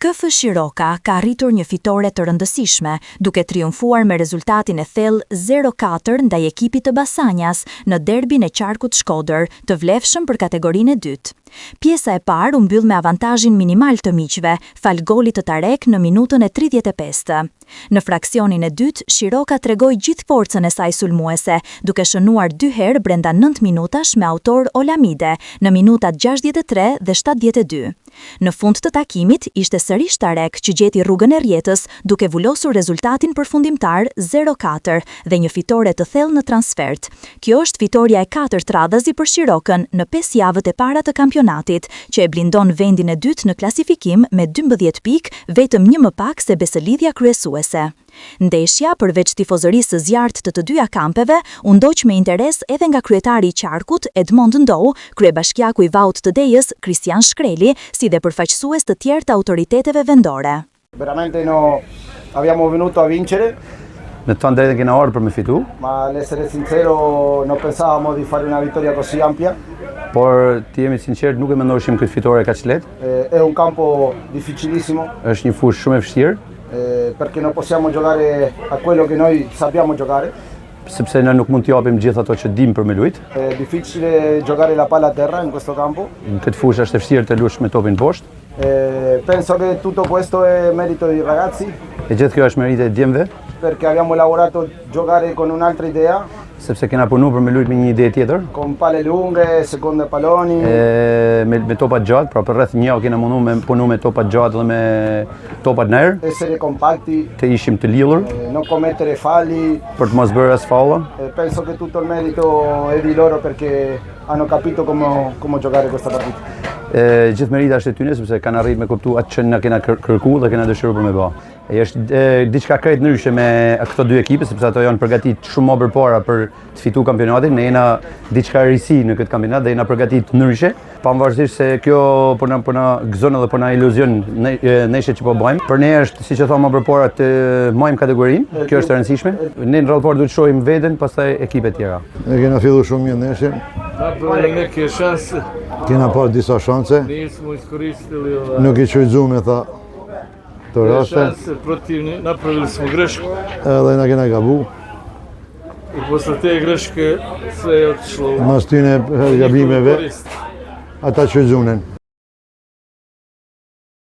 KF Shiroka ka arritur një fitore të rëndësishme, duke triumfuar me rezultatin e thellë 0-4 ndaj ekipit të Basanjas në derbin e qarkut Shkodër, të vlefshëm për kategorinë e dytë. Pjesa e parë u mbyll me avantazhin minimal të miqve, fal golit të Tarek në minutën e 35. Në fraksionin e dytë, Shiroka tregoi gjithë forcën e saj sulmuese, duke shënuar 2 herë brenda 9 minutash me autor Olamide në minutat 63 dhe 72. Në fund të takimit, ishte sërish Tarek që gjeti rrugën e rjetës, duke vullosur rezultatin përfundimtar 0-4 dhe një fitore të thellë në transfert. Kjo është fitoria e 4 radhazi për Shirokën në 5 javët e para të kampionatit, që e blindon vendin e dytë në klasifikim me 12 pikë, vetëm një më pak se Besëlidhja kryesuese. Ndeshja, përveç tifozërisë së zjarrt të dyja kampeve, u ndoq me interes edhe nga kryetari i qarkut, Edmond Ndou, kryebashkiaku i Vaut të Dejës, Kristian Shkreli, si dhe përfaqësues të tjerë të autoriteteve vendore. Veramente no abbiamo venuto a vincere. Në të drejtën kena ardhur për me fitu. Ma l'essere sincero non pensavamo di fare una vittoria così ampia. Por të jemi sinqert, nuk e mendoshim këtë fitore kaq lehtë. È un campo difficilissimo. Është një fushë shumë e vështirë. Perché non possiamo giocare a quello che noi sappiamo giocare. Sepse ne nuk mund të japim gjithë ato që dim për me lujt. È difficile giocare la palla a terra in questo campo. Në këtë fushë është e vështirë të luash me topin poshtë. Penso che tutto questo è merito dei ragazzi. E gjithë kjo është merite e djemve. Perché abbiamo lavorato giocare con un'altra idea. Sepse kena punu për me lujt me një ide tjetër. Con palle lunghe, seconde palloni. Me topat gjatë, pra për rreth një javë kena mundu me punu me topat gjatë dhe me topat nerë. Essere compatti. Të ishim të lidhur. Non commettere falli. Për të mos bërë as faulla. Penso che tutto il merito è di loro perché hanno capito come giocare questa partita. Gjithë merita është e tyre sepse kanë arritur me kuptu atë që na kena kërku dhe kena dëshiruar për me bë. Është diçka krejt ndryshe me këto dy ekipe sepse ato janë përgatitur shumë më përpara për të fituar kampionatin. Ne jena diçka risi në këtë kampionat dhe jena përgatitur ndryshe. Pavarësisht se kjo po na gëzon edhe po na iluzion nesër që po bëjmë. Për ne është, siç e thonë më përpara, të marrim kategorinë. Kjo është e rëndësishme. Ne në rrallpor duhet të shohim veten, pastaj ekipet tjera. Ne kena filluar shumë mirë nesër. Kena pas disa shanse. Nuk i qëjzume tha të raste. Edhe na kena gabu. Mas tyne gabimeve, ata qëjzunen.